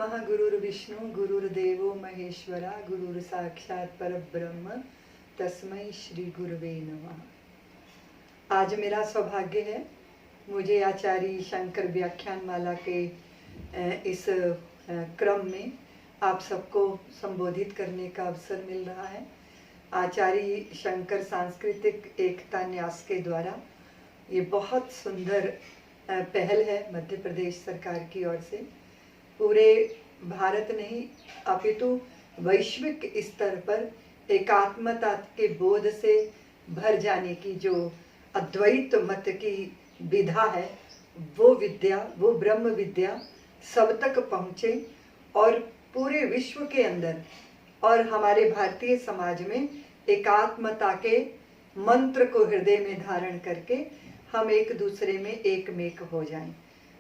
नमः। गुरुर्विष्णु गुरुर्देवो महेश्वरा गुरुर साक्षात् परब्रह्म तस्मै श्री गुरुवे नमः। आज मेरा सौभाग्य है, मुझे आचार्य शंकर व्याख्यान माला के इस क्रम में आप सबको संबोधित करने का अवसर मिल रहा है। आचार्य शंकर सांस्कृतिक एकता न्यास के द्वारा ये बहुत सुंदर पहल है मध्य प्रदेश सरकार की ओर से। पूरे भारत नहीं अपितु वैश्विक स्तर पर एकात्मता के बोध से भर जाने की जो अद्वैत मत की विधा है, वो विद्या, वो ब्रह्म विद्या सब तक पहुँचे और पूरे विश्व के अंदर और हमारे भारतीय समाज में एकात्मता के मंत्र को हृदय में धारण करके हम एक दूसरे में एकमेक हो जाएं।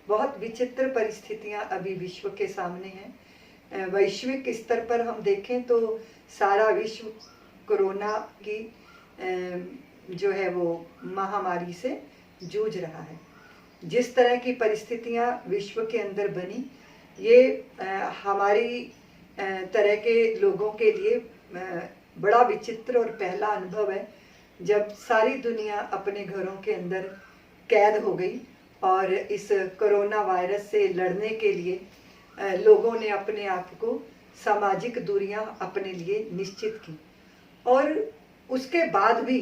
बहुत विचित्र परिस्थितियां अभी विश्व के सामने हैं। वैश्विक स्तर पर हम देखें तो सारा विश्व कोरोना की जो है वो महामारी से जूझ रहा है। जिस तरह की परिस्थितियां विश्व के अंदर बनी, ये हमारी तरह के लोगों के लिए बड़ा विचित्र और पहला अनुभव है, जब सारी दुनिया अपने घरों के अंदर कैद हो गई और इस कोरोना वायरस से लड़ने के लिए लोगों ने अपने आप को सामाजिक दूरियां अपने लिए निश्चित की। और उसके बाद भी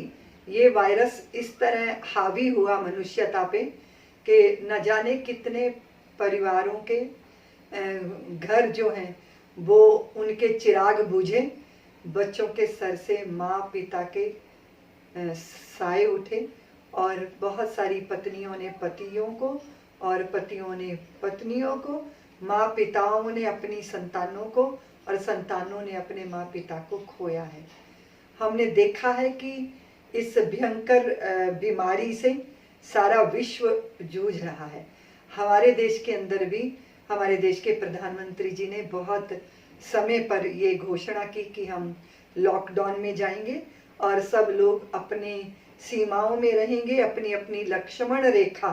ये वायरस इस तरह हावी हुआ मनुष्यता पे कि न जाने कितने परिवारों के घर जो हैं वो उनके चिराग बुझे, बच्चों के सर से माँ पिता के साए उठे और बहुत सारी पत्नियों ने पतियों को और पतियों ने पत्नियों को, माँ पिताओं ने अपनी संतानों को और संतानों ने अपने माँ पिता को खोया है। हमने देखा है कि इस भयंकर बीमारी से सारा विश्व जूझ रहा है। हमारे देश के अंदर भी हमारे देश के प्रधानमंत्री जी ने बहुत समय पर ये घोषणा की कि हम लॉकडाउन में जाएंगे और सब लोग अपने सीमाओं में रहेंगे, अपनी अपनी लक्ष्मण रेखा,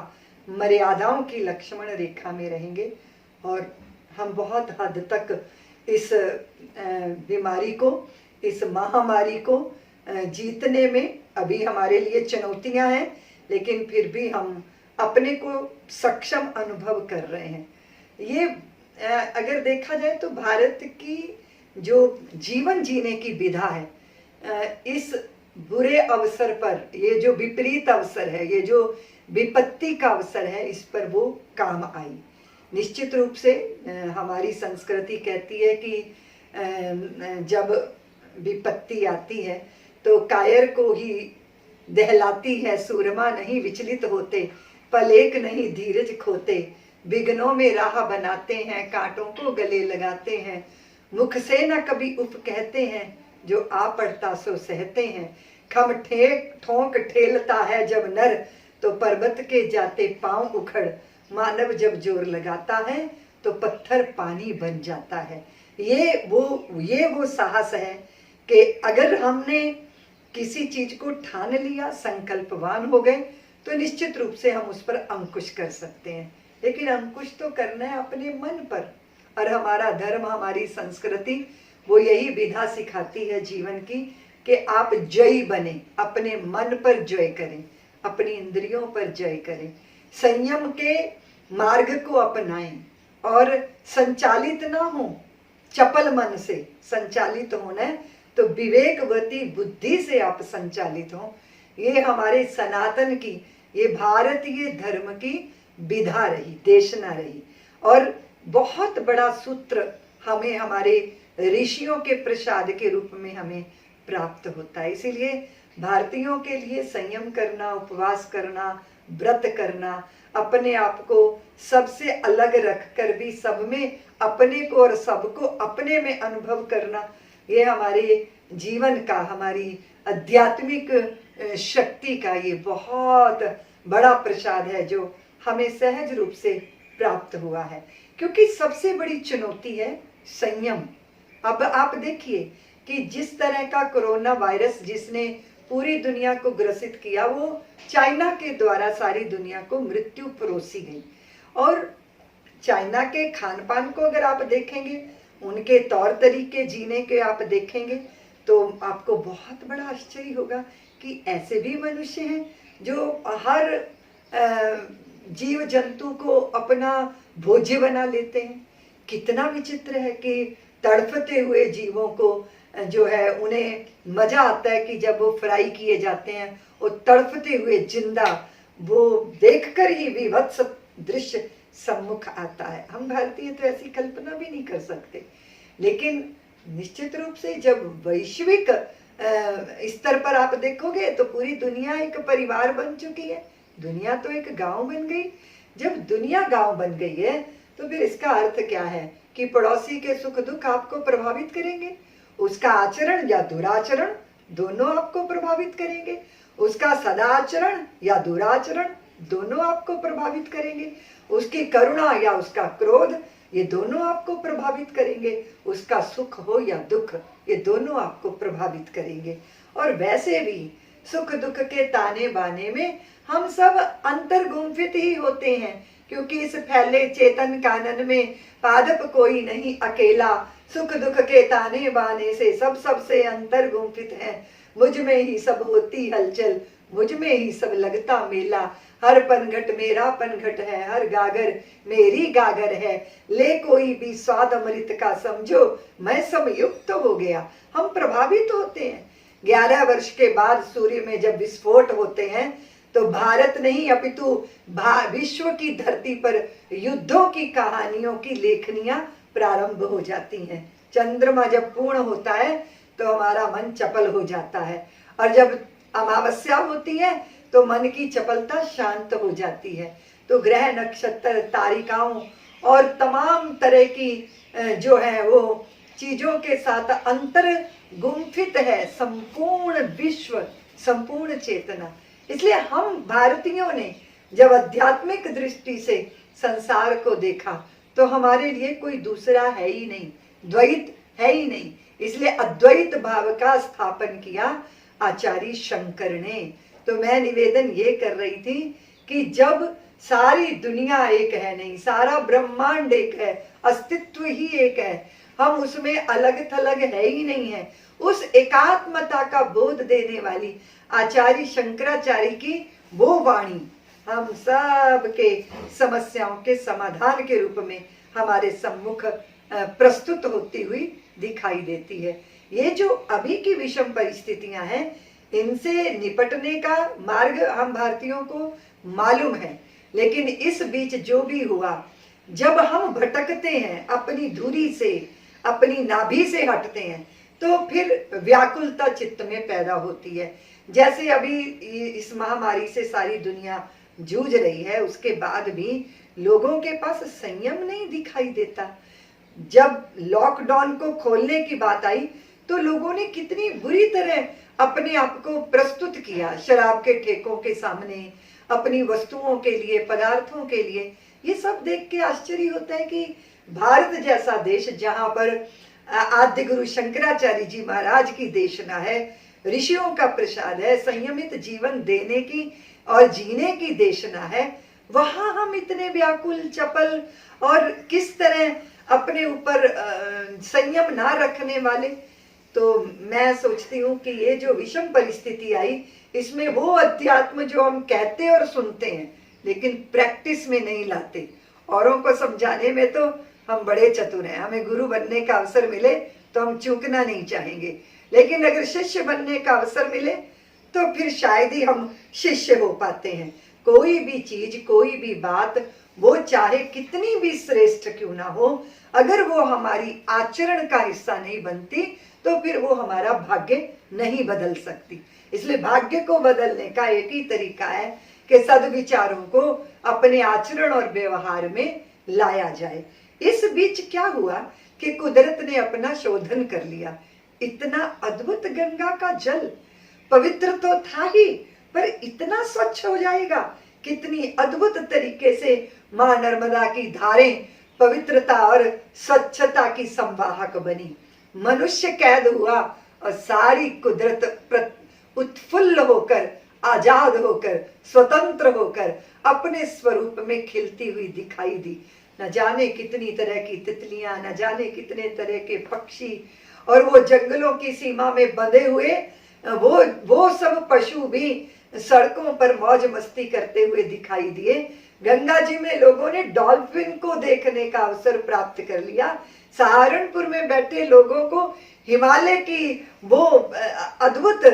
मर्यादाओं की लक्ष्मण रेखा में रहेंगे। और हम बहुत हद तक इस बीमारी को, इस महामारी को जीतने में अभी हमारे लिए चुनौतियां हैं, लेकिन फिर भी हम अपने को सक्षम अनुभव कर रहे हैं। ये अगर देखा जाए तो भारत की जो जीवन जीने की विधा है, इस बुरे अवसर पर, ये जो विपरीत अवसर है, ये जो विपत्ति का अवसर है, इस पर वो काम आई। निश्चित रूप से हमारी संस्कृति कहती है कि जब विपत्ति आती है तो कायर को ही दहलाती है, सूरमा नहीं विचलित होते, पलेक नहीं धीरज खोते, विघ्नों में राह बनाते हैं, कांटों को गले लगाते हैं, मुख से न कभी उफ कहते हैं, जो आ पड़ता सो सहते हैं, खम ठोंक ठेलता है जब नर, तो पर्वत के जाते पांव उखड़, मानव जब जोर लगाता है तो पत्थर पानी बन जाता है। ये वो साहस है कि अगर हमने किसी चीज को ठान लिया, संकल्पवान हो गए, तो निश्चित रूप से हम उस पर अंकुश कर सकते हैं। लेकिन अंकुश तो करना है अपने मन पर, और हमारा धर्म, हमारी संस्कृति वो यही विधा सिखाती है जीवन की कि आप जयी बने, अपने मन पर जय करें, अपनी इंद्रियों पर जय करें, संयम के मार्ग को अपनाएं और संचालित ना हो चपल मन से। संचालित होना है तो विवेकवती बुद्धि से आप संचालित हो। ये हमारे सनातन की, ये भारतीय धर्म की विधा रही, देशना रही, और बहुत बड़ा सूत्र हमें हमारे ऋषियों के प्रसाद के रूप में हमें प्राप्त होता है। इसीलिए भारतीयों के लिए संयम करना, उपवास करना, व्रत करना, अपने आप को सबसे अलग रखकर भी सब में अपने को और सबको अपने में अनुभव करना, ये हमारे जीवन का, हमारी आध्यात्मिक शक्ति का ये बहुत बड़ा प्रसाद है जो हमें सहज रूप से प्राप्त हुआ है। क्योंकि सबसे बड़ी चुनौती है संयम। अब आप देखिए कि जिस तरह का कोरोना वायरस जिसने पूरी दुनिया को ग्रसित किया, वो चाइना के द्वारा सारी दुनिया को मृत्यु परोसी गई। और चाइना के खान पान को अगर आप देखेंगे, उनके तौर तरीके जीने के आप देखेंगे, तो आपको बहुत बड़ा आश्चर्य होगा कि ऐसे भी मनुष्य हैं जो हर जीव जंतु को अपना भोज्य बना लेते हैं। कितना विचित्र है कि तड़फते हुए जीवों को जो है उन्हें मजा आता है कि जब वो फ्राई किए जाते हैं, वो तड़फते हुए जिंदा, वो देखकर ही विभत्स दृश्य सम्मुख आता है। हम भारतीय तो ऐसी कल्पना भी नहीं कर सकते। लेकिन निश्चित रूप से जब वैश्विक स्तर पर आप देखोगे तो पूरी दुनिया एक परिवार बन चुकी है, दुनिया तो एक गांव बन गई। जब दुनिया गांव बन गई है तो फिर इसका अर्थ क्या है कि पड़ोसी के सुख दुख आपको प्रभावित करेंगे, उसका आचरण या दुराचरण दोनों आपको प्रभावित करेंगे, उसका सदाचरण या दुराचरण दोनों आपको प्रभावित करेंगे, उसकी करुणा या उसका क्रोध ये दोनों आपको प्रभावित करेंगे, उसका सुख हो या दुख ये दोनों आपको प्रभावित करेंगे। और वैसे भी सुख दुख के ताने बाने में हम सब अंतर्गुंफित ही होते हैं, क्योंकि इस फैले चेतन कानन में पादप कोई नहीं अकेला, सुख दुख के ताने बाने से सब सबसे अंतर्गुंफित है, मुझ में ही सब होती हलचल, मुझ में ही सब लगता मेला, हर पनघट मेरा पनघट है, हर गागर मेरी गागर है, ले कोई भी स्वाद अमृत का समझो, मैं समयुक्त हो गया। हम प्रभावित होते हैं। 11 वर्ष के बाद सूर्य में जब विस्फोट होते हैं तो भारत नहीं अपितु विश्व की धरती पर युद्धों की कहानियों की लेखनियां प्रारंभ हो जाती हैं। चंद्रमा जब पूर्ण होता है तो हमारा मन चपल हो जाता है, और जब अमावस्या होती है तो मन की चपलता शांत हो जाती है। तो ग्रह नक्षत्र तारिकाओं और तमाम तरह की जो है वो चीजों के साथ अंतर गुंफित है संपूर्ण विश्व, संपूर्ण चेतना। इसलिए हम भारतीयों ने जब आध्यात्मिक दृष्टि से संसार को देखा तो हमारे लिए कोई दूसरा है ही नहीं, द्वैत है ही नहीं। इसलिए अद्वैत भाव का स्थापन किया आचार्य शंकर ने। तो मैं निवेदन ये कर रही थी कि जब सारी दुनिया एक है नहीं, सारा ब्रह्मांड एक है, अस्तित्व ही एक है, हम उसमें अलग थलग है ही नहीं है, उस एकात्मता का बोध देने वाली आचार्य शंकराचार्य की वो वाणी हम सब के समस्याओं के समाधान के रूप में हमारे सम्मुख प्रस्तुत होती हुई दिखाई देती है। ये जो अभी की विषम परिस्थितियां हैं, इनसे निपटने का मार्ग हम भारतीयों को मालूम है, लेकिन इस बीच जो भी हुआ, जब हम भटकते हैं अपनी धुरी से, अपनी नाभि से हटते हैं, तो फिर व्याकुलता चित्त में पैदा होती है। जैसे अभी इस महामारी से सारी दुनिया जूझ रही है, उसके बाद भी लोगों के पास संयम नहीं दिखाई देता। जब लॉकडाउन को खोलने की बात आई तो लोगों ने कितनी बुरी तरह अपने आप को प्रस्तुत किया शराब के ठेकों के सामने, अपनी वस्तुओं के लिए, पदार्थों के लिए। ये सब देख के आश्चर्य होता है कि भारत जैसा देश, जहां पर आद्य गुरु शंकराचार्य जी महाराज की देशना है, ऋषियों का प्रसाद है, संयमित जीवन देने की और जीने की देशना है, वहां हम इतने व्याकुल चपल और किस तरह अपने ऊपर संयम ना रखने वाले। तो मैं सोचती हूँ कि ये जो विषम परिस्थिति आई, इसमें वो अध्यात्म जो हम कहते और सुनते हैं लेकिन प्रैक्टिस में नहीं लाते, औरों को समझाने में तो हम बड़े चतुर हैं, हमें गुरु बनने का अवसर मिले तो हम चूकना नहीं चाहेंगे, लेकिन अगर शिष्य बनने का अवसर मिले तो फिर शायद ही हम शिष्य हो पाते हैं। कोई भी चीज, कोई भी बात, वो चाहे कितनी भी श्रेष्ठ क्यों ना हो, अगर वो हमारी आचरण का हिस्सा नहीं बनती तो फिर वो हमारा भाग्य नहीं बदल सकती। इसलिए भाग्य को बदलने का एक ही तरीका है कि सद्विचारों को अपने आचरण और व्यवहार में लाया जाए। इस बीच क्या हुआ कि कुदरत ने अपना शोधन कर लिया। इतना अद्भुत गंगा का जल पवित्र तो था ही, पर इतना स्वच्छ हो जाएगा, कितनी अद्भुत तरीके से मां नर्मदा की धारें पवित्रता और स्वच्छता की संवाहक बनी। मनुष्य कैद हुआ और सारी कुदरत उत्फुल्ल होकर, आजाद होकर, स्वतंत्र होकर अपने स्वरूप में खिलती हुई दिखाई दी। न जाने कितनी तरह की तितलियां, न जाने कितने तरह के पक्षी, और वो जंगलों की सीमा में बंधे हुए वो सब पशु भी सड़कों पर मौज मस्ती करते हुए दिखाई दिए। गंगा जी में लोगों ने डॉल्फिन को देखने का अवसर प्राप्त कर लिया। सहारनपुर में बैठे लोगों को हिमालय की वो अद्भुत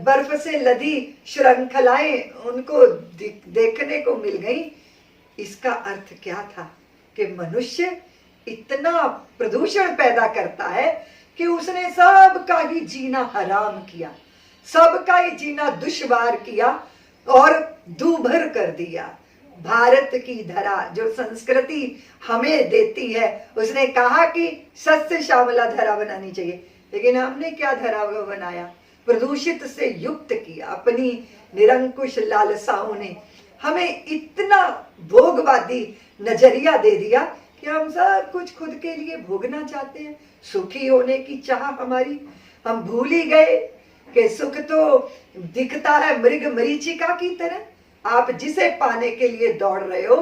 बर्फ से लदी श्रृंखलाएं उनको देखने को मिल गई। इसका अर्थ क्या था कि मनुष्य इतना प्रदूषण पैदा करता है कि उसने सबका ही जीना हराम किया, सबका ही जीना दुश्वार किया और दूभर कर दिया। भारत की धरा जो संस्कृति हमें देती है, उसने कहा कि सस्य श्यामला धरा बनानी चाहिए, लेकिन हमने क्या धरा बनाया? प्रदूषित से युक्त किया। अपनी निरंकुश लालसाओं ने हमें इतना भोगवादी नजरिया दे दिया कि हम सब कुछ खुद के लिए भोगना चाहते हैं। सुखी होने की चाह हमारी, हम भूल ही गए कि सुख तो दिखता है मृग मरीचिका की तरह। आप जिसे पाने के लिए दौड़ रहे हो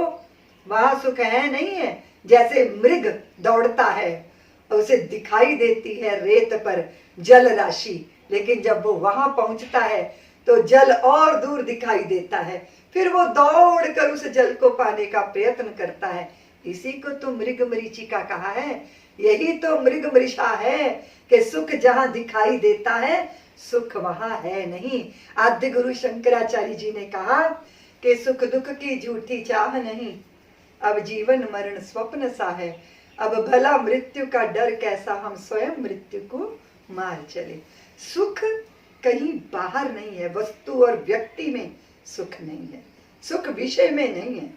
वहां सुख है नहीं है। जैसे मृग दौड़ता है, उसे दिखाई देती है रेत पर जल राशि, लेकिन जब वो वहां पहुंचता है तो जल और दूर दिखाई देता है, फिर वो दौड़कर उस जल को पाने का प्रयत्न करता है। इसी को तो मृग मरीचिका कहा है। यही तो मृग मृषा है कि सुख जहां दिखाई देता है सुख वहां है नहीं। आद्य गुरु शंकराचार्य जी ने कहा कि सुख दुख की झूठी चाह नहीं, अब जीवन मरण स्वप्न सा है, अब भला मृत्यु का डर कैसा, हम स्वयं मृत्यु को मार चले। सुख कहीं बाहर नहीं है, वस्तु और व्यक्ति में सुख नहीं है, सुख विषय में नहीं है।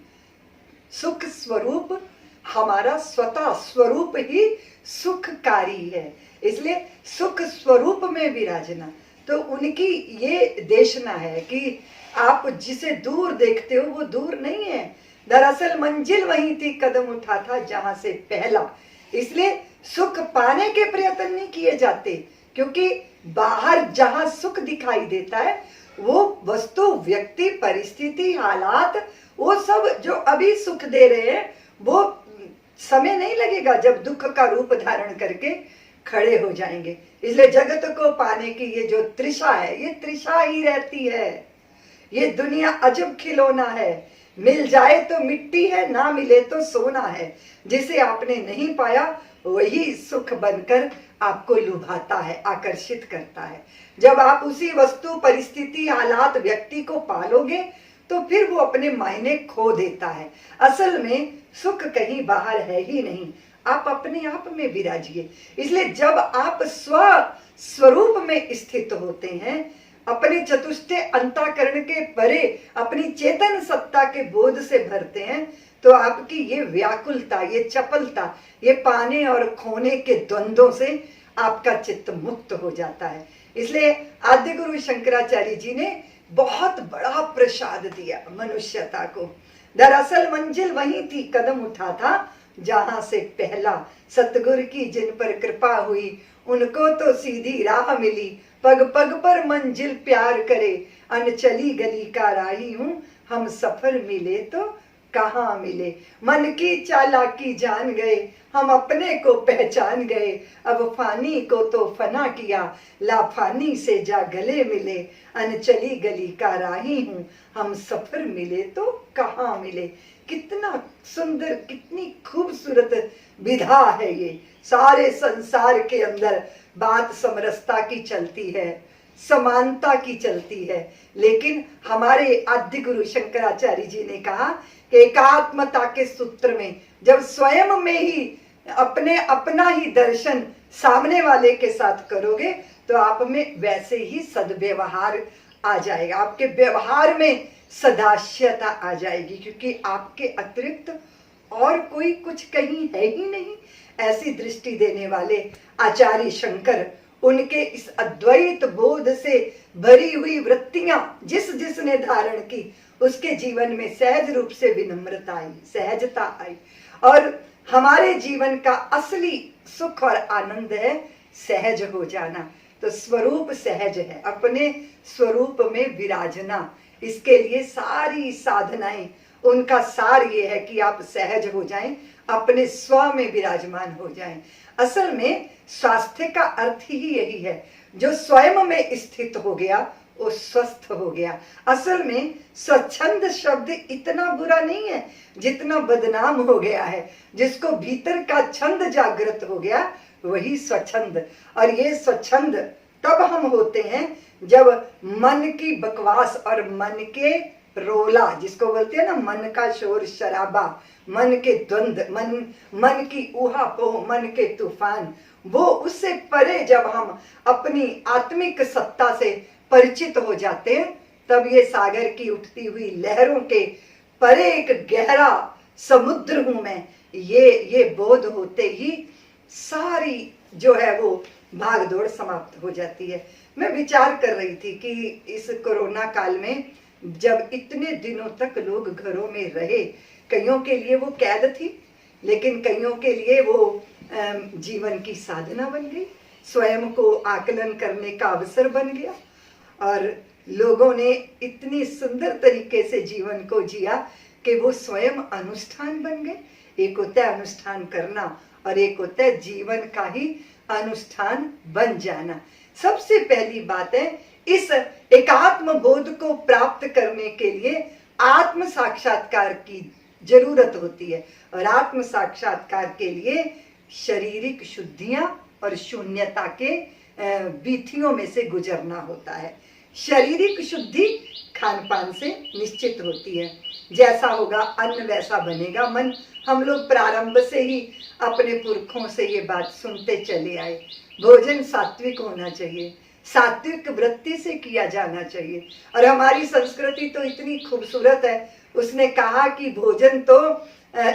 सुख स्वरूप हमारा स्वतः स्वरूप ही सुखकारी है, इसलिए सुख स्वरूप में विराजना। तो उनकी ये देशना है कि आप जिसे दूर देखते हो वो दूर नहीं है, दरअसल मंजिल वही थी, कदम उठा था जहां से पहला। इसलिए सुख पाने के प्रयत्न नहीं किए जाते, क्योंकि बाहर जहां सुख दिखाई देता है वो वस्तु, व्यक्ति, परिस्थिति, हालात, वो सब जो अभी सुख दे रहे हैं वो समय नहीं लगेगा जब दुख का रूप धारण करके खड़े हो जाएंगे। इसलिए जगत को पाने की ये जो तृषा है, ये तृषा ही रहती है। ये दुनिया अजब खिलौना है, मिल जाए तो मिट्टी है, ना मिले तो सोना है। जिसे आपने नहीं पाया वही सुख बनकर आपको लुभाता है, आकर्षित करता है। जब आप उसी वस्तु, परिस्थिति, हालात, व्यक्ति को पालोगे तो फिर वो अपने मायने खो देता है। असल में सुख कहीं बाहर है ही नहीं, आप अपने आप में विराजिए। इसलिए जब आप स्वरूप में स्थित होते हैं, अपने चतुष्टय अंतःकरण के परे अपनी चेतन सत्ता के बोध से भरते हैं, तो आपकी ये व्याकुलता, ये चपलता, ये पाने और खोने के द्वंद्वों से आपका चित्त मुक्त हो जाता है। इसलिए आद्य गुरु शंकराचार्य जी ने बहुत बड़ा प्रसाद दिया मनुष्यता को। दरअसल मंजिल वही थी, कदम उठा था जहां से पहला। सतगुरु की जिन पर कृपा हुई उनको तो सीधी राह मिली, पग पग पर मंजिल प्यार करे, अनचली गली का राही हूँ, हम सफर मिले तो कहाँ मिले। मन की चालाकी जान गए, हम अपने को पहचान गए, अब फानी को तो फना किया, लाफानी से जा गले मिले, अनचली गली का राही हूँ, हम सफर मिले तो कहाँ मिले। कितना सुंदर, कितनी खूबसूरत विधा है ये। सारे संसार के अंदर बात समरसता की चलती है, समानता की चलती है, लेकिन हमारे आद्य गुरु शंकराचार्य जी ने कहा कि एकात्मता के सूत्र में जब स्वयं में ही अपना ही दर्शन सामने वाले के साथ करोगे तो आप में वैसे ही सद्व्यवहार आ जाएगा, आपके व्यवहार में सदास्यता आ जाएगी, क्योंकि आपके अतिरिक्त और कोई कुछ कहीं है ही नहीं। ऐसी दृष्टि देने वाले आचार्य शंकर, उनके इस अद्वैत बोध से भरी हुई वृत्तियां जिस जिसने धारण की, उसके जीवन में सहज रूप से विनम्रता आई, सहजता आई। और हमारे जीवन का असली सुख और आनंद है सहज हो जाना। तो स्वरूप सहज है, अपने स्वरूप में विराजना। इसके लिए सारी साधनाएं उनका सार ये है कि आप सहज हो जाएं, अपने स्व में विराजमान हो जाएं। असल में स्वास्थ्य का अर्थ ही यही है, जो स्वयं में स्थित हो गया वो स्वस्थ हो गया। असल में स्वच्छंद शब्द इतना बुरा नहीं है जितना बदनाम हो गया है। जिसको भीतर का छंद जागृत हो गया वही स्वच्छंद। और ये स्वच्छंद तब हम होते हैं जब मन की बकवास और मन के रोला, जिसको बोलते हैं ना मन का शोर शराबा, मन के द्वंद, मन की ऊहापोह, मन के तूफान, वो उससे परे जब हम अपनी आत्मिक सत्ता से परिचित हो जाते हैं, तब ये सागर की उठती हुई लहरों के परे एक गहरा समुद्र हूं मैं, ये बोध होते ही सारी जो है वो भाग दौड़ समाप्त हो जाती है। मैं विचार कर रही थी कि इस कोरोना काल में जब इतने दिनों तक लोग घरों में रहे, कईयों के लिए वो कैद थी, लेकिन कईयों के लिए वो जीवन की साधना बन गई, स्वयं को आकलन करने का अवसर बन गया। और लोगों ने इतनी सुंदर तरीके से जीवन को जिया कि वो स्वयं अनुष्ठान बन गए। एक होता है अनुष्ठान करना और एक होता है जीवन का ही अनुष्ठान बन जाना। सबसे पहली बात है, इस एकात्म बोध को प्राप्त करने के लिए आत्म साक्षात्कार की जरूरत होती है। और आत्म साक्षात्कार के लिए शारीरिक शुद्धियां और शून्यता के बीथियों में से गुजरना होता है। शारीरिक शुद्धि खान पान से निश्चित होती है, जैसा होगा अन्न वैसा बनेगा मन। हम लोग प्रारंभ से ही अपने पुरखों से ये बात सुनते चले आए, भोजन सात्विक होना चाहिए, सात्विक वृत्ति से किया जाना चाहिए। और हमारी संस्कृति तो इतनी खूबसूरत है, उसने कहा कि भोजन तो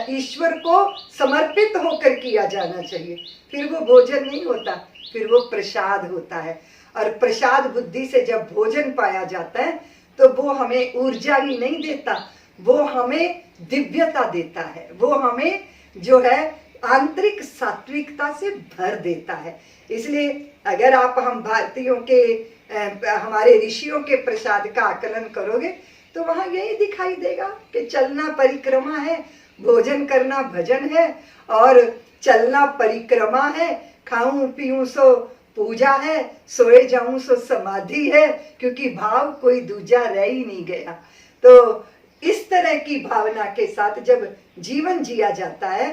ईश्वर को समर्पित होकर किया जाना चाहिए। फिर वो भोजन नहीं होता, फिर वो प्रसाद होता है। और प्रसाद बुद्धि से जब भोजन पाया जाता है तो वो हमें ऊर्जा ही नहीं देता, वो हमें दिव्यता देता है, वो हमें जो है आंतरिक सात्विकता से भर देता है। इसलिए अगर आप हम भारतीयों के हमारे ऋषियों के प्रसाद का आकलन करोगे तो वहां यही दिखाई देगा कि चलना परिक्रमा है, भोजन करना भजन है, और चलना परिक्रमा है, खाऊं पीऊं सो पूजा है, सोए जाऊं सो समाधि है, क्योंकि भाव कोई दूजा रह ही नहीं गया। तो इस तरह की भावना के साथ जब जीवन जिया जाता है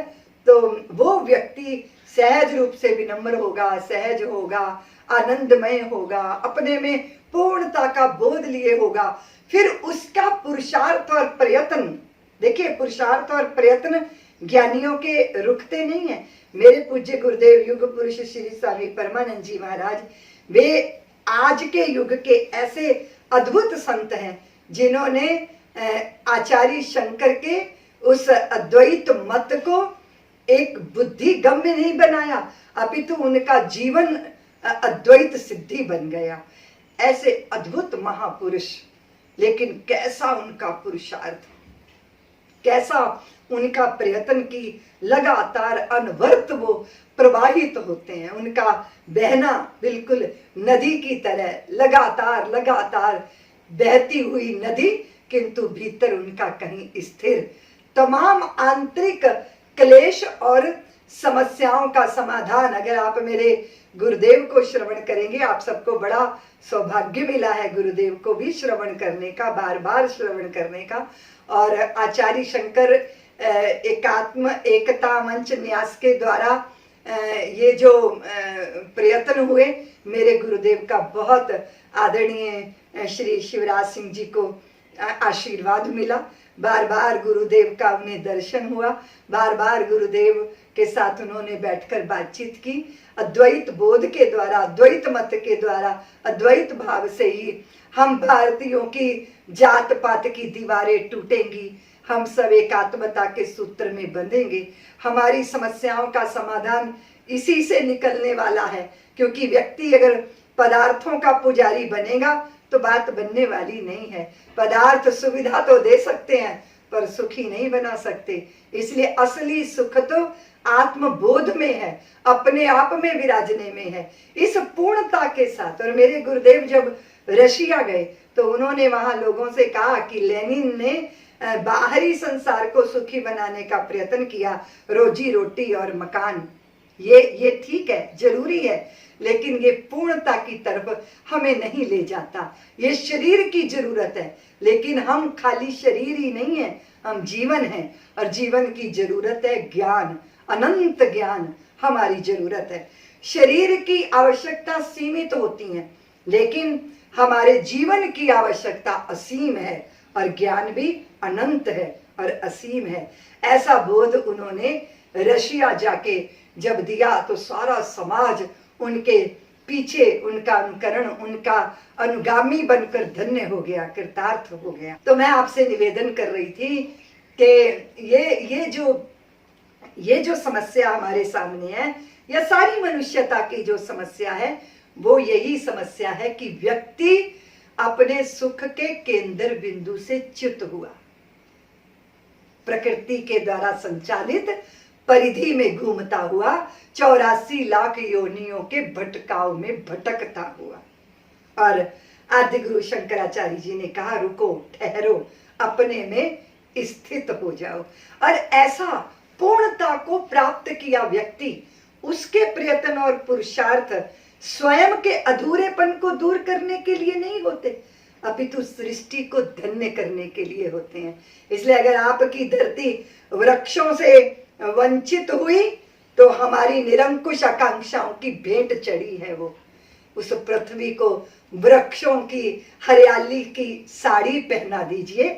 तो वो व्यक्ति सहज रूप से विनम्र होगा, सहज होगा, आनंदमय होगा, अपने में पूर्णता का बोध लिए होगा। फिर उसका पुरुषार्थ और प्रयत्न, देखिए पुरुषार्थ और प्रयत्न ज्ञानियों के रुकते नहीं है। मेरे पूज्य गुरुदेव युग पुरुष श्री स्वामी परमानंद जी महाराज, वे आज के युग के ऐसे अद्भुत संत हैं जिन्होंने आचार्य शंकर के उस अद्वैत मत को एक बुद्धि गम्य नहीं बनाया, अपितु उनका जीवन अद्वैत सिद्धि बन गया। ऐसे अद्भुत महापुरुष, लेकिन कैसा उनका पुरुषार्थ, कैसा उनका प्रयत्न की लगातार अनवरत वो प्रवाहित होते हैं। उनका बहना बिल्कुल नदी की तरह लगातार लगातार बहती हुई नदी, किंतु भीतर उनका कहीं स्थिर। तमाम आंतरिक क्लेश और समस्याओं का समाधान, अगर आप मेरे गुरुदेव को श्रवण करेंगे, आप सबको बड़ा सौभाग्य मिला है गुरुदेव को भी श्रवण करने का, बार बार श्रवण करने का। और आचार्य शंकर एकात्म एकता मंच न्यास के द्वारा ये जो प्रयत्न हुए, मेरे गुरुदेव का बहुत आदरणीय श्री शिवराज सिंह जी को आशीर्वाद मिला। बार बार गुरुदेव का उन्हें दर्शन हुआ, बार बार गुरुदेव के साथ उन्होंने बैठकर बातचीत की। अद्वैत बोध के द्वारा, अद्वैत मत के द्वारा, अद्वैत भाव से ही हम भारतीयों की जात पात की दीवारें टूटेंगी, हम सब एकात्मता के सूत्र में बंधेंगे। हमारी समस्याओं का समाधान इसी से निकलने वाला है, क्योंकि व्यक्ति अगर पदार्थों का पुजारी बनेगा तो बात बनने वाली नहीं है। पदार्थ सुविधा तो दे सकते हैं पर सुखी नहीं बना सकते। इसलिए असली सुख तो आत्मबोध में है, अपने आप में विराजने में है, इस पूर्णता के साथ। और मेरे गुरुदेव जब रशिया गए तो उन्होंने वहां लोगों से कहा कि लेनिन ने बाहरी संसार को सुखी बनाने का प्रयत्न किया, रोजी रोटी और मकान, ये ठीक है, जरूरी है, लेकिन ये पूर्णता की तरफ हमें नहीं ले जाता। ये शरीर की जरूरत है, लेकिन हम खाली शरीर ही नहीं है, हम जीवन हैं, और जीवन की जरूरत है ज्ञान, अनंत ज्ञान हमारी जरूरत है। शरीर की आवश्यकता सीमित होती है, लेकिन हमारे जीवन की आवश्यकता असीम है, और ज्ञान भी अनंत है और असीम है। ऐसा बोध उन्होंने रशिया जाके जब दिया तो सारा समाज उनके पीछे, उनका अनुकरण, उनका अनुगामी बनकर धन्य हो गया, कृतार्थ हो गया। तो मैं आपसे निवेदन कर रही थी कि ये जो समस्या हमारे सामने है, या सारी मनुष्यता की जो समस्या है, वो यही समस्या है कि व्यक्ति अपने सुख के केंद्र बिंदु से च्युत हुआ, प्रकृति के द्वारा संचालित परिधि में घूमता हुआ, 84 लाख योनियों के भटकाव में भटकता हुआ। और आदि गुरु शंकराचार्य जी ने कहा, रुको, ठहरो, अपने में स्थित हो जाओ। और ऐसा पूर्णता को प्राप्त किया व्यक्ति, उसके प्रयत्न और पुरुषार्थ स्वयं के अधूरेपन को दूर करने के लिए नहीं होते, अपितु सृष्टि को धन्य करने के लिए होते हैं। इसलिए अगर आपकी धरती वृक्षों से वंचित हुई, तो हमारी निरंकुश आकांक्षाओं की भेंट चढ़ी है वो। उस पृथ्वी को वृक्षों की हरियाली की साड़ी पहना दीजिए,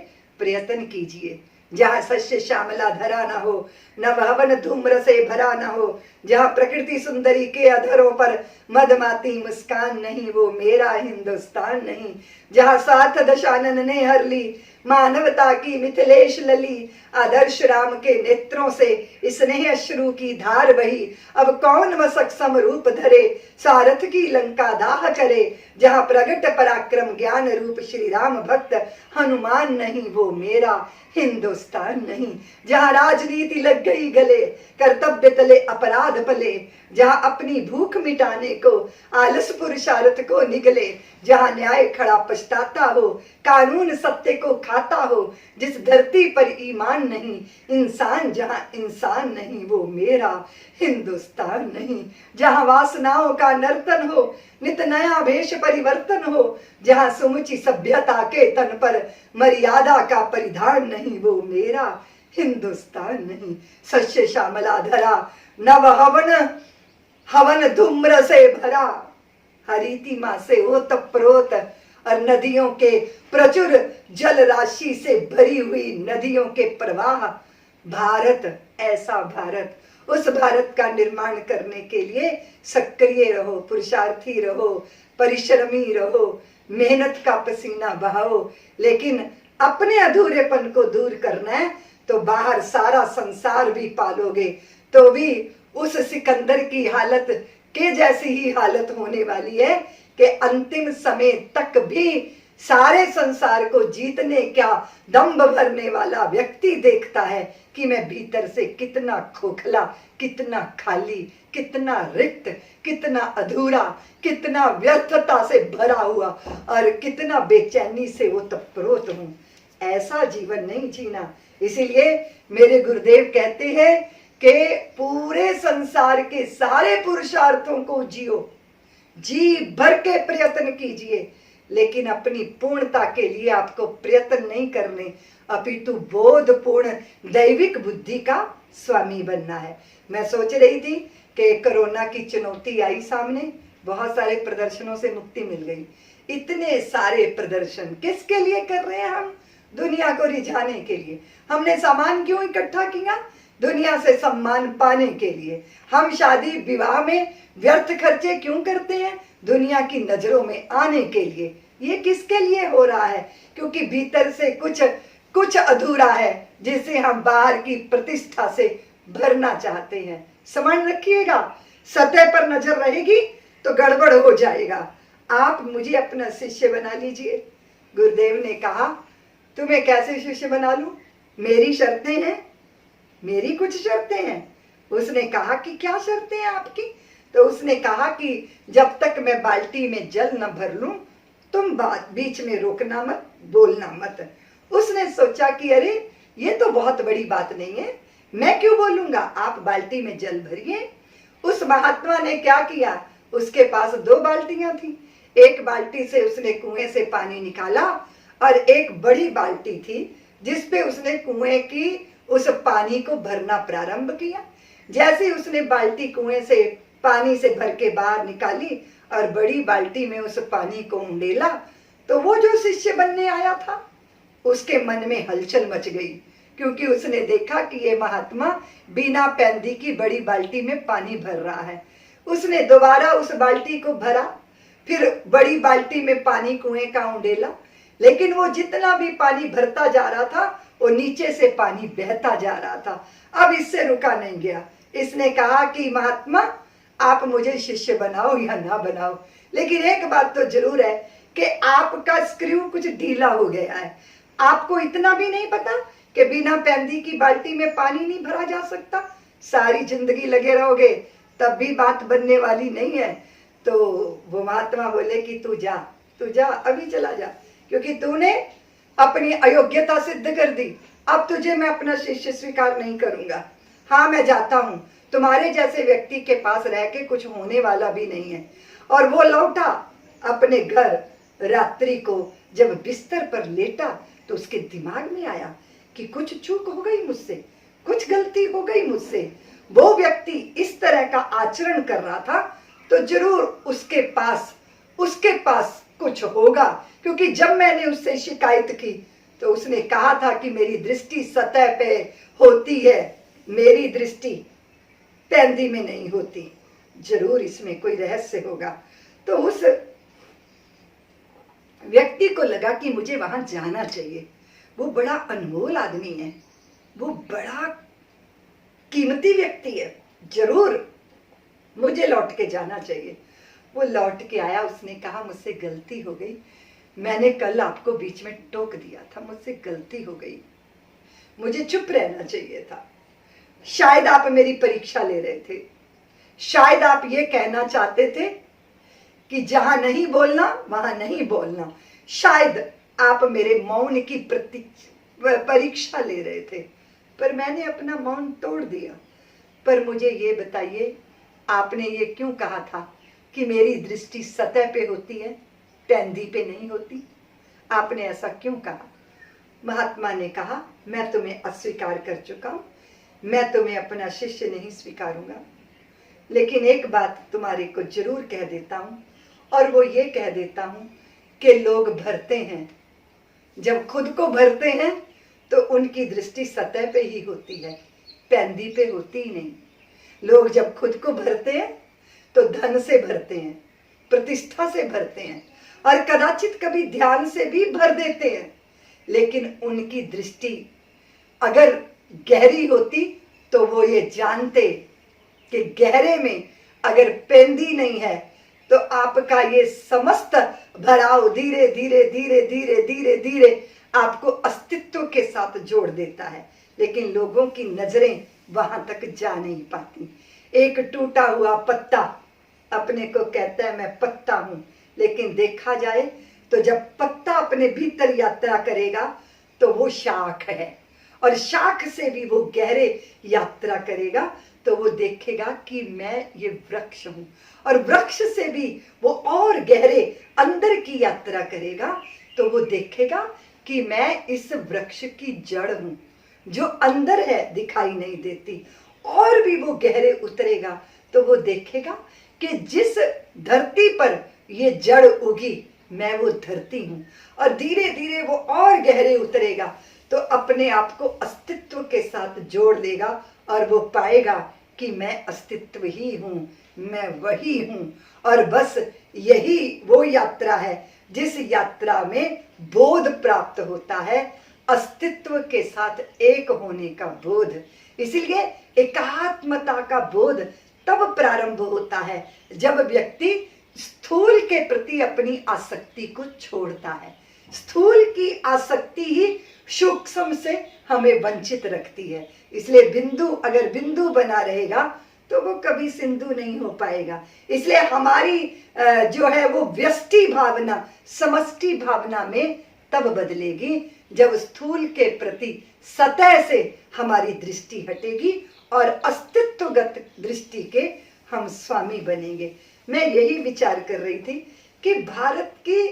प्रयत्न कीजिए। जहाँ सस्य श्यामला धरा ना हो, नभ हवन धूम्र से भरा ना हो, जहाँ प्रकृति सुंदरी के अधरों पर मधमाती मुस्कान नहीं, वो मेरा हिंदुस्तान नहीं। जहाँ सात दशानन ने हर ली मानवता की मिथिलेश लली, आदर्श राम के नेत्रों से स्नेह अश्रु की धार बही, अब कौन व सक्षम रूप धरे, सारथ की लंका दाह करे। जहाँ प्रगट पराक्रम ज्ञान रूप श्री राम भक्त, हनुमान नहीं, वो मेरा हिंदुस्तान नहीं। जहाँ राजनीति लग गई गले, कर्तव्य तले अपराध पले, जहाँ अपनी भूख मिटाने को आलस पुरुषार्थ को निगले, जहाँ न्याय खड़ा पछताता हो, कानून सत्य को खाता हो, जिस धरती पर ईमान नहीं, इंसान जहाँ इंसान नहीं, वो मेरा हिंदुस्तान नहीं। जहाँ वासनाओं का नर्तन हो, नित नया भेष परिवर्तन हो, जहाँ सुमुची सभ्यता के तन पर मर्यादा का परिधान नहीं, वो मेरा हिंदुस्तान नहीं। सस्य श्यामला धरा, नव हवन धूम्र से भरा, हरितिमा से ओतप्रोत, और नदियों के प्रचुर जल राशि से भरी हुई नदियों के प्रवाह। भारत, ऐसा भारत, उस भारत का निर्माण करने के लिए सक्रिय रहो, पुरुषार्थी रहो, परिश्रमी रहो, मेहनत का पसीना बहाओ। लेकिन अपने अधूरेपन को दूर करना है तो बाहर सारा संसार भी पालोगे तो भी उस सिकंदर की हालत के जैसी ही हालत होने वाली है कि अंतिम समय तक भी सारे संसार को जीतने का दम्भ भरने वाला व्यक्ति देखता है कि मैं भीतर से कितना खोखला, कितना खाली, कितना रिक्त, कितना अधूरा, कितना व्यर्थता से भरा हुआ और कितना बेचैनी से ओतप्रोत हूँ। ऐसा जीवन नहीं जीना। इसीलिए मेरे गुरुदेव कहते हैं कि पूरे संसार के सारे पुरुषार्थों को जियो, जी भर के प्रयत्न कीजिए, लेकिन अपनी पूर्णता के लिए आपको प्रयत्न नहीं करने, अपितु बोधपूर्ण दैविक बुद्धि का स्वामी बनना है। मैं सोच रही थी कि कोरोना की चुनौती आई सामने, बहुत सारे प्रदर्शनों से मुक्ति मिल गई। इतने सारे प्रदर्शन किसके लिए कर रहे हैं हम? दुनिया को रिझाने के लिए। हमने सामान क्यों इकट्ठा किया? दुनिया से सम्मान पाने के लिए। हम शादी विवाह में व्यर्थ खर्चे क्यों करते हैं? दुनिया की नजरों में आने के लिए। ये किसके लिए हो रहा है? क्योंकि भीतर से कुछ अधूरा है जिसे हम बाहर की प्रतिष्ठा से भरना चाहते हैं। समझ रखिएगा, सतह पर नजर रहेगी तो गड़बड़ हो जाएगा। आप मुझे अपना शिष्य बना लीजिए। गुरुदेव ने कहा, तुम्हें कैसे शिष्य बना लूं? मेरी शर्तें हैं, मेरी कुछ शर्तें हैं। उसने कहा कि क्या शर्तें हैं आपकी? तो उसने कहा कि जब तक मैं बाल्टी में जल न भर लूं, तुम बीच में रोकना मत, बोलना मत। उसने सोचा कि अरे ये तो बहुत बड़ी बात नहीं है, मैं क्यों बोलूंगा, आप बाल्टी में जल भरिए। उस महात्मा ने क्या किया, उसके पास 2 बाल्टियां थी। एक बाल्टी से उसने कुएं से पानी निकाला और एक बड़ी बाल्टी थी जिसपे उसने कुएं की उस पानी को भरना प्रारंभ किया। जैसे ही उसने बाल्टी कुएं से पानी से भर के बाहर निकाली और बड़ी बाल्टी में उस पानी को उंडेला, तो वो जो शिष्य बनने आया था उसके मन में हलचल मच गई, क्योंकि उसने देखा कि ये महात्मा बिना पैंदी की बड़ी बाल्टी में पानी भर रहा है। उसने दोबारा उस बाल्टी को भरा, फिर बड़ी बाल्टी में पानी कुएं का उंडेला, लेकिन वो जितना भी पानी भरता जा रहा था वो नीचे से पानी बहता जा रहा था। अब इससे रुका नहीं गया। इसने कहा कि महात्मा आप मुझे शिष्य बनाओ या ना बनाओ, लेकिन एक बात तो जरूर है कि आपका स्क्रू कुछ ढीला हो गया है। आपको इतना भी नहीं पता कि बिना पैंदी की बाल्टी में पानी नहीं भरा जा सकता? सारी जिंदगी लगे रहोगे तब भी बात बनने वाली नहीं है। तो वो महात्मा बोले कि तू जा, अभी चला जा, क्योंकि तूने अपनी अयोग्यता सिद्ध कर दी। अब तुझे मैं अपना शिष्य स्वीकार नहीं करूंगा। हाँ, मैं जाता हूं, तुम्हारे जैसे व्यक्ति के पास रह के कुछ होने वाला भी नहीं है। और वो लौटा अपने घर। रात्रि को जब बिस्तर पर लेटा तो उसके दिमाग में आया कि कुछ चूक हो गई मुझसे, कुछ गलती हो गई मुझसे। वो व्यक्ति इस तरह का आचरण कर रहा था तो जरूर उसके पास कुछ होगा, क्योंकि जब मैंने उससे शिकायत की तो उसने कहा था कि मेरी दृष्टि सतह पे होती है, मेरी दृष्टि पैंदी में नहीं होती। जरूर इसमें कोई रहस्य होगा। तो उस व्यक्ति को लगा कि मुझे वहां जाना चाहिए। वो बड़ा अनमोल आदमी है, वो बड़ा कीमती व्यक्ति है, जरूर मुझे लौट के जाना चाहिए। वो लौट के आया, उसने कहा मुझसे गलती हो गई, मैंने कल आपको बीच में टोक दिया था, मुझसे गलती हो गई, मुझे चुप रहना चाहिए था। शायद आप मेरी परीक्षा ले रहे थे, शायद आप ये कहना चाहते थे कि जहां नहीं बोलना वहां नहीं बोलना, शायद आप मेरे मौन की परीक्षा ले रहे थे, पर मैंने अपना मौन तोड़ दिया। पर मुझे ये बताइए, आपने ये क्यों कहा था कि मेरी दृष्टि सतह पे होती है, पैंदी पे नहीं होती? आपने ऐसा क्यों कहा? महात्मा ने कहा, मैं तुम्हें अस्वीकार कर चुका हूं, मैं तुम्हें अपना शिष्य नहीं स्वीकारूंगा, लेकिन एक बात तुम्हारे को जरूर कह देता हूं, और वो ये कह देता हूं कि लोग भरते हैं, जब खुद को भरते हैं तो उनकी दृष्टि सतह पे ही होती है, पैंदी पे होती ही नहीं। लोग जब खुद को भरते हैं तो धन से भरते हैं, प्रतिष्ठा से भरते हैं, और कदाचित कभी ध्यान से भी भर देते हैं, लेकिन उनकी दृष्टि अगर गहरी होती तो वो ये जानते कि गहरे में अगर पैंदी नहीं है तो आपका ये समस्त भराव धीरे धीरे धीरे धीरे धीरे धीरे आपको अस्तित्व के साथ जोड़ देता है, लेकिन लोगों की नजरें वहां तक जा नहीं पाती। एक टूटा हुआ पत्ता अपने को कहता है मैं पत्ता हूं, लेकिन देखा जाए तो जब पत्ता अपने भीतर यात्रा करेगा तो वो शाख है, और शाख से भी वो गहरे यात्रा करेगा तो वो देखेगा कि मैं ये वृक्ष हूं, और वृक्ष से भी वो और गहरे अंदर की यात्रा करेगा तो वो देखेगा कि मैं इस वृक्ष की जड़ हूं, जो अंदर है दिखाई नहीं देती। और भी वो गहरे उतरेगा तो वो देखेगा कि जिस धरती पर ये जड़ उगी मैं वो धरती हूं, और धीरे धीरे वो और गहरे उतरेगा तो अपने आप को अस्तित्व के साथ जोड़ लेगा, और वो पाएगा कि मैं अस्तित्व ही हूं, मैं वही हूं। और बस यही वो यात्रा है जिस यात्रा में बोध प्राप्त होता है, अस्तित्व के साथ एक होने का बोध। इसलिए एकात्मता का बोध तब प्रारंभ होता है जब व्यक्ति स्थूल के प्रति अपनी आसक्ति को छोड़ता है। स्थूल की आसक्ति ही सूक्ष्म से हमें वंचित रखती है। इसलिए बिंदु अगर बिंदु बना रहेगा तो वो कभी सिंधु नहीं हो पाएगा। इसलिए हमारी जो है वो व्यष्टि भावना समष्टि भावना में तब बदलेगी जब स्थूल के प्रति सतह से हमारी दृष्टि हटेगी और अस्तित्वगत दृष्टि के हम स्वामी बनेंगे। मैं यही विचार कर रही थी कि भारत की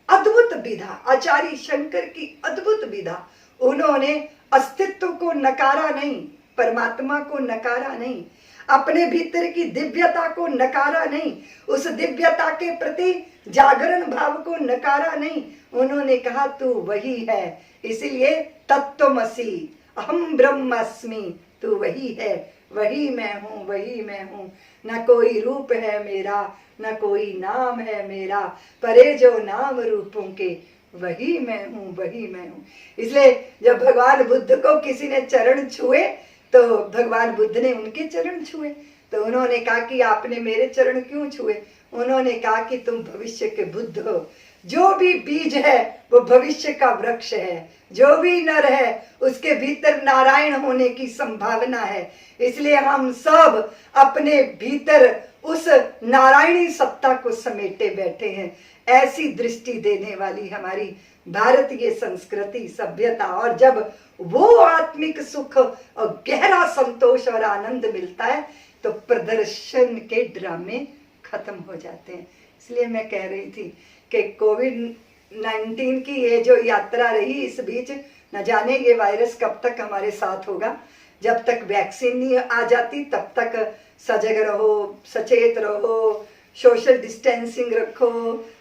अद्भुत विधा, आचार्य शंकर की अद्भुत विधा, उन्होंने अस्तित्व को नकारा नहीं, परमात्मा को नकारा नहीं, अपने भीतर की दिव्यता को नकारा नहीं, उस दिव्यता के प्रति जागरण भाव को नकारा नहीं। उन्होंने कहा तू वही है, इसीलिए तत्त्वमसि अहम ब्रह्मास्मि, तू वही है, वही मैं हूँ, वही मैं हूँ। न कोई रूप है मेरा, न कोई नाम है मेरा, परे जो नाम रूपों के, वही मैं हूँ, वही मैं हूँ। इसलिए जब भगवान बुद्ध को किसी ने चरण छुए तो भगवान बुद्ध ने उनके चरण छुए, तो उन्होंने कहा कि आपने मेरे चरण क्यों छुए? उन्होंने कहा कि तुम भविष्य के बुद्ध हो, जो भी बीज है वो भविष्य का वृक्ष है, जो भी नर है उसके भीतर नारायण होने की संभावना है। इसलिए हम सब अपने भीतर उस नारायणी सत्ता को समेटे बैठे हैं। ऐसी दृष्टि देने वाली हमारी भारतीय संस्कृति, सभ्यता, और जब वो आत्मिक सुख और गहरा संतोष और आनंद मिलता है तो प्रदर्शन के ड्रामे खत्म हो जाते हैं। इसलिए मैं कह रही थी कि कोविड-19 की ये जो यात्रा रही, इस बीच न जाने ये वायरस कब तक हमारे साथ होगा। जब तक वैक्सीन नहीं आ जाती तब तक सजग रहो, सचेत रहो, सोशल डिस्टेंसिंग रखो,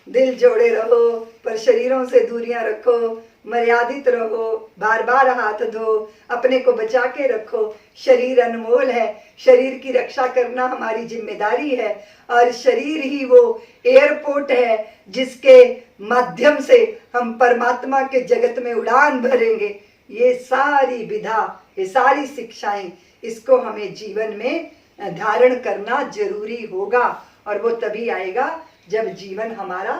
दिल जोड़े रहो, पर शरीरों से दूरियां रखो, मर्यादित रहो, बार बार हाथ धो, अपने को बचा के रखो। शरीर अनमोल है, शरीर की रक्षा करना हमारी जिम्मेदारी है, और शरीर ही वो एयरपोर्ट है जिसके माध्यम से हम परमात्मा के जगत में उड़ान भरेंगे। ये सारी विधा, ये सारी शिक्षाएं, इसको हमें जीवन में धारण करना जरूरी होगा, और वो तभी आएगा जब जीवन हमारा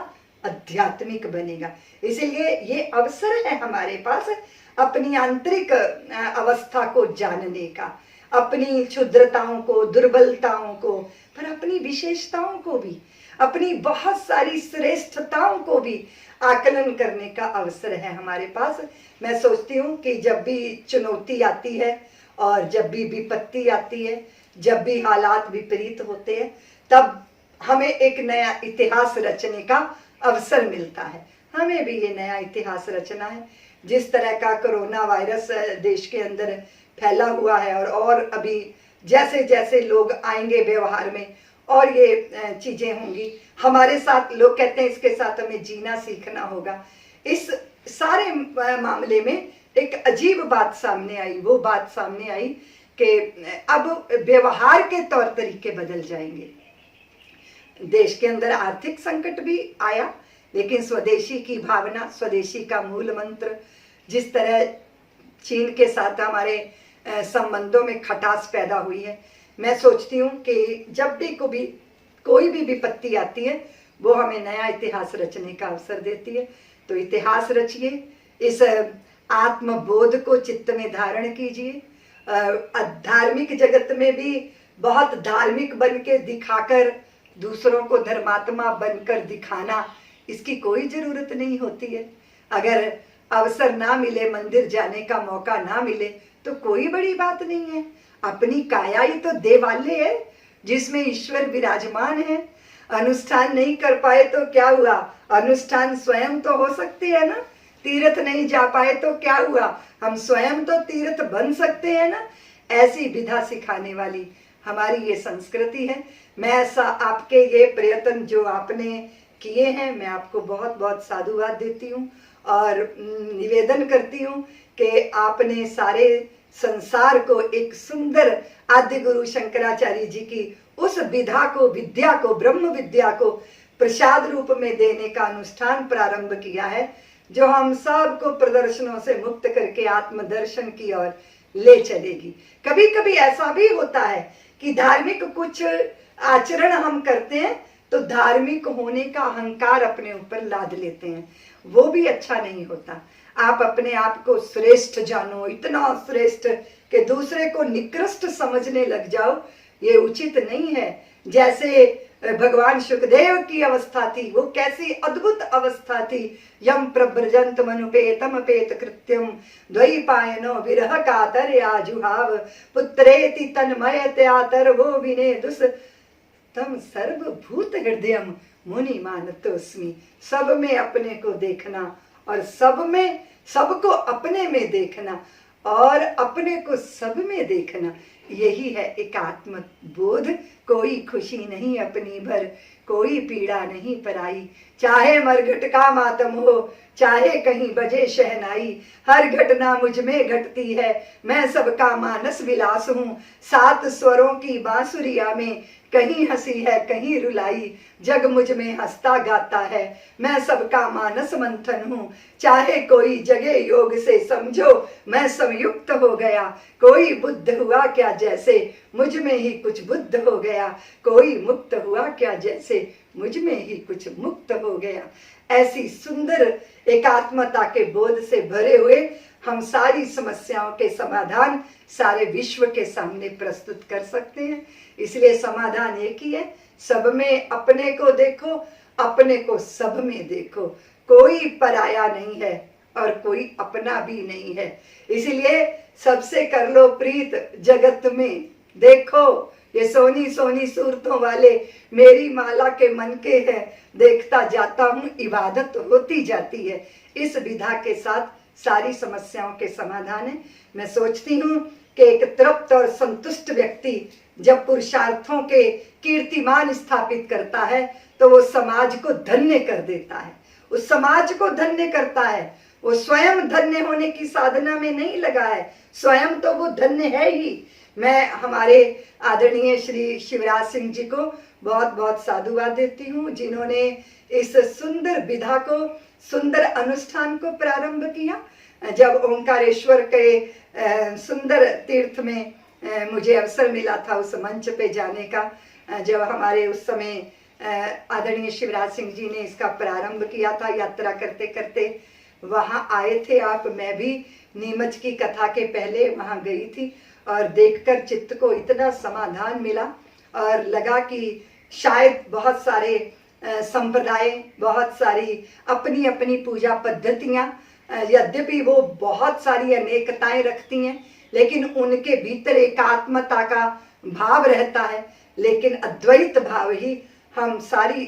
आध्यात्मिक बनेगा। इसीलिए ये अवसर है हमारे पास अपनी आंतरिक अवस्था को जानने का, अपनी क्षुद्रताओं को, दुर्बलताओं को, पर अपनी विशेषताओं को भी, अपनी बहुत सारी श्रेष्ठताओं को भी आकलन करने का अवसर है हमारे पास। मैं सोचती हूँ कि जब भी चुनौती आती है और जब भी विपत्ति आती है, जब भी हालात विपरीत होते हैं, तब हमें एक नया इतिहास रचने का अवसर मिलता है। हमें भी ये नया इतिहास रचना है। जिस तरह का कोरोना वायरस देश के अंदर फैला हुआ है, और अभी जैसे जैसे लोग आएंगे व्यवहार में और ये चीजें होंगी हमारे साथ, लोग कहते हैं इसके साथ हमें जीना सीखना होगा। इस सारे मामले में एक अजीब बात सामने आई। वो बात सामने आई कि अब व्यवहार के तौर तरीके बदल जाएंगे। देश के अंदर आर्थिक संकट भी आया, लेकिन स्वदेशी की भावना, स्वदेशी का मूल मंत्र, जिस तरह चीन के साथ हमारे संबंधों में खटास पैदा हुई है, मैं सोचती हूँ कि जब भी कोई भी विपत्ति आती है वो हमें नया इतिहास रचने का अवसर देती है। तो इतिहास रचिए, इस आत्मबोध को चित्त में धारण कीजिए। धार्मिक जगत में भी बहुत धार्मिक बन के दिखाकर दूसरों को धर्मात्मा बनकर दिखाना, इसकी कोई जरूरत नहीं होती है। अगर अवसर ना मिले, मंदिर जाने का मौका ना मिले, तो कोई बड़ी बात नहीं है। अपनी काया ही तो देवालय है जिसमें ईश्वर विराजमान है। अनुष्ठान नहीं कर पाए तो क्या हुआ, अनुष्ठान स्वयं तो हो सकते हैं ना। तीर्थ नहीं जा पाए तो क्या हुआ, हम स्वयं तो तीर्थ बन सकते हैं ना। ऐसी विधा सिखाने वाली हमारी ये संस्कृति है। मैं ऐसा आपके ये प्रयत्न जो आपने किए हैं, मैं आपको बहुत बहुत साधुवाद देती हूँ और निवेदन करती हूँ कि आपने सारे संसार को एक सुंदर आदि गुरु शंकराचार्य जी की उस विधा को, विद्या को, ब्रह्म विद्या को प्रसाद रूप में देने का अनुष्ठान प्रारंभ किया है, जो हम सब को प्रदर्शनों से मुक्त करके आत्मदर्शन की ओर ले चलेगी। कभी कभी ऐसा भी होता है कि धार्मिक कुछ आचरण हम करते हैं तो धार्मिक होने का अहंकार अपने ऊपर लाद लेते हैं, वो भी अच्छा नहीं होता। आप अपने आप को श्रेष्ठ जानो, इतना श्रेष्ठ कि दूसरे को निकृष्ट समझने लग जाओ, ये उचित नहीं है। जैसे भगवान सुखदेव की अवस्था थी, वो कैसी अद्भुत अवस्था थी। यम प्रव्रजंत मनुपेतम पेत कृत्यम द्वैपायनो विरह कातर आजुहाव पुत्रेति तन्मय त्यातर वो विने दुस तम सर्वभूत हृदयम मुनि मानतोस्मि। सब में अपने को देखना और सब में सबको अपने में देखना और अपने को सब में देखना, यही है एकात्म बोध। कोई खुशी नहीं अपनी भर, कोई पीड़ा नहीं पराई, चाहे मरघट का मातम हो, चाहे कहीं बजे शहनाई, हर घटना मुझ में घटती है, मैं सबका मानस विलास हूँ। सात स्वरों की बांसुरिया में कहीं हंसी है कहीं रुलाई, जग मुझ में हंसता गाता है, मैं सबका मानस मंथन हूँ। चाहे कोई जगे योग से समझो मैं संयुक्त हो गया, कोई बुद्ध हुआ क्या जैसे मुझ में ही कुछ बुद्ध हो गया, कोई मुक्त हुआ क्या जैसे मुझ में ही कुछ मुक्त हो गया। ऐसी सुंदर एकात्मता के बोध से भरे हुए हम सारी समस्याओं के समाधान सारे विश्व के सामने प्रस्तुत कर सकते हैं। इसलिए समाधान एक ही है, सब में अपने को देखो, अपने को सब में देखो। कोई पराया नहीं है और कोई अपना भी नहीं है, इसलिए सबसे कर लो प्रीत जगत में। देखो ये सोनी सोनी सूरतों वाले मेरी माला के मन के हैं, देखता जाता हूँ इबादत होती जाती है। इस विधा के साथ सारी समस्याओं के समाधान है। मैं सोचती हूँ कि एक तृप्त और संतुष्ट व्यक्ति जब पुरुषार्थों के कीर्तिमान स्थापित करता है तो वो समाज को धन्य कर देता है, उस समाज को धन्य करता है। वो स्वयं धन्य होने की साधना में नहीं लगा है, स्वयं तो वो धन्य है ही। मैं हमारे आदरणीय श्री शिवराज सिंह जी को बहुत बहुत साधुवाद देती हूँ, जिन्होंने इस सुंदर विधा को, सुंदर अनुष्ठान को प्रारंभ किया। जब ओंकारेश्वर के सुंदर तीर्थ में मुझे अवसर मिला था उस मंच पे जाने का, जब हमारे उस समय आदरणीय शिवराज सिंह जी ने इसका प्रारंभ किया था, यात्रा करते करते वहाँ आए थे आप। मैं भी नीमच की कथा के पहले वहाँ गई थी और देखकर चित्त को इतना समाधान मिला और लगा कि शायद बहुत सारे संप्रदाय, बहुत सारी अपनी अपनी पूजा पद्धतियाँ, यद्यपि वो बहुत सारी अनेकताएं रखती हैं, लेकिन उनके भीतर एकात्मता का भाव रहता है। लेकिन अद्वैत भाव ही हम सारी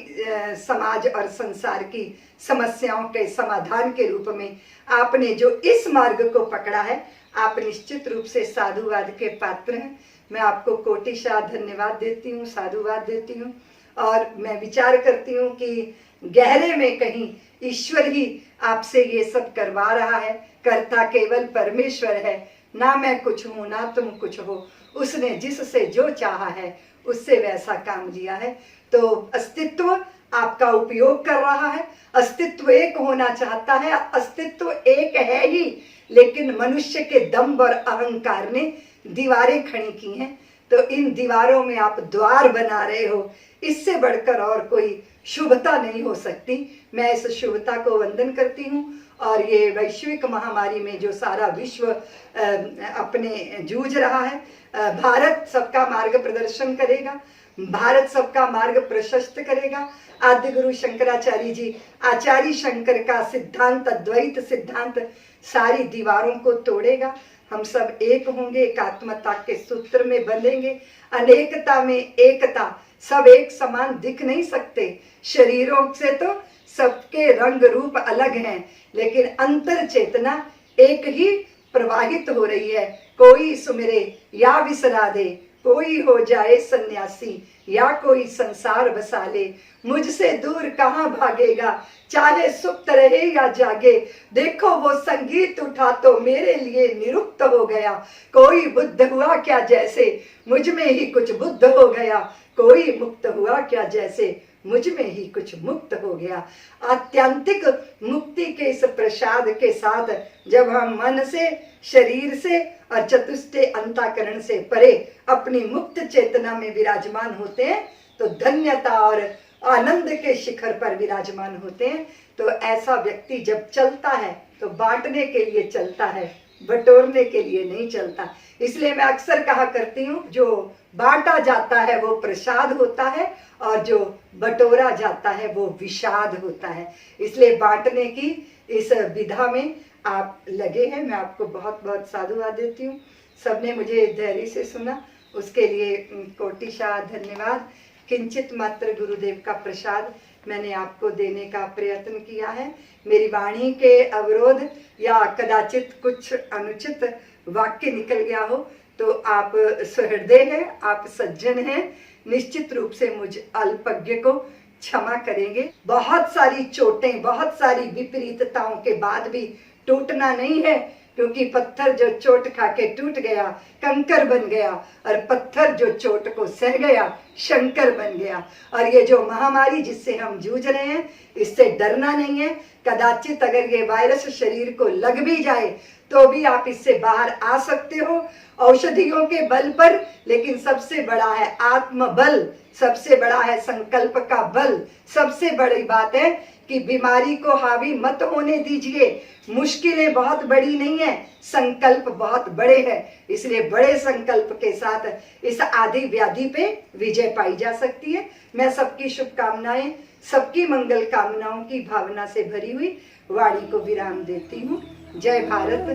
समाज और संसार की समस्याओं के समाधान के रूप में, आपने जो इस मार्ग को पकड़ा है, आप निश्चित रूप से साधुवाद के पात्र हैं। मैं आपको कोटिशाह धन्यवाद देती हूँ, साधुवाद देती हूँ। और मैं विचार करती हूँ कि गहरे में कहीं ईश्वर ही आपसे ये सब करवा रहा है। कर्ता केवल परमेश्वर है, ना मैं कुछ हूँ ना तुम कुछ हो, उसने जिससे जो चाहा है उससे वैसा काम लिया है। तो अस्तित्व आपका उपयोग कर रहा है, अस्तित्व एक होना चाहता है, अस्तित्व एक है ही, लेकिन मनुष्य के दंभ और अहंकार ने दीवारें खड़ी की हैं। तो इन दीवारों में आप द्वार बना रहे हो, इससे बढ़कर और कोई शुभता नहीं हो सकती। मैं इस शुभता को वंदन करती हूँ। और ये वैश्विक महामारी में जो सारा विश्व अपने जूझ रहा है, भारत सबका मार्ग प्रदर्शन करेगा, भारत सबका मार्ग प्रशस्त करेगा। आद्य गुरु शंकराचार्य जी, आचार्य शंकर का सिद्धांत, अद्वैत सिद्धांत सारी दीवारों को तोड़ेगा। हम सब एक होंगे, एकात्मता के सूत्र में बंधेंगे। अनेकता में एकता, सब एक समान दिख नहीं सकते, शरीरों से तो सबके रंग रूप अलग हैं, लेकिन अंतर चेतना एक ही प्रवाहित हो रही है। कोई सुमिरे या विसरा दे, कोई हो जाए सन्यासी या कोई संसार बसा ले, मुझसे दूर कहाँ भागेगा, चाहे सुप्त रहे या जागे। देखो वो संगीत उठा तो मेरे लिए निरुक्त हो गया, कोई बुद्ध हुआ क्या जैसे मुझ में ही कुछ बुद्ध हो गया, कोई मुक्त हुआ क्या जैसे मुझ में ही कुछ मुक्त हो गया। आत्यंतिक मुक्ति के इस प्रसाद के साथ जब हम मन से, शरीर से और चतुष्टय अंतःकरण से परे अपनी मुक्त चेतना में विराजमान होते हैं, तो धन्यता और आनंद के शिखर पर विराजमान होते हैं। तो ऐसा व्यक्ति जब चलता है तो बांटने के लिए चलता है, बटोरने के लिए नहीं चलता। इसलिए मैं अक्सर कहा करती हूँ, जो बांटा जाता है वो प्रसाद होता है और जो बटोरा जाता है वो विषाद होता है। इसलिए बांटने की इस विधा में आप लगे हैं, मैं आपको बहुत बहुत साधुवाद देती हूँ। सबने मुझे धैर्य से सुना, उसके लिए कोटिशाह धन्यवाद। किंचित मात्र गुरुदेव का प्रसाद मैंने आपको देने का प्रयत्न किया है। मेरी वाणी के अवरोध या कदाचित कुछ अनुचित वाक्य निकल गया हो तो आप सहृदय हैं, आप सज्जन हैं, निश्चित रूप से मुझ अल्पज्ञ को क्षमा करेंगे। बहुत सारी चोटें, बहुत सारी विपरीतताओं के बाद भी टूटना नहीं है, क्योंकि पत्थर जो चोट खा के टूट गया कंकर बन गया, और पत्थर जो चोट को सह गया शंकर बन गया। और ये जो महामारी जिससे हम जूझ रहे हैं, इससे डरना नहीं है। कदाचित अगर ये वायरस शरीर को लग भी जाए तो भी आप इससे बाहर आ सकते हो औषधियों के बल पर, लेकिन सबसे बड़ा है आत्मबल, सबसे बड़ा है संकल्प का बल। सबसे बड़ी बात है कि बीमारी को हावी मत होने दीजिए। मुश्किलें बहुत बड़ी नहीं है, संकल्प बहुत बड़े हैं। इसलिए बड़े संकल्प के साथ इस आदि व्याधि पे विजय पाई जा सकती है। मैं सबकी शुभकामनाएं, सबकी मंगल कामनाओं की भावना से भरी हुई वाणी को विराम देती हूँ। जय भारत,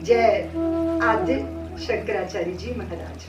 जय आद्य शंकराचार्य जी महाराज।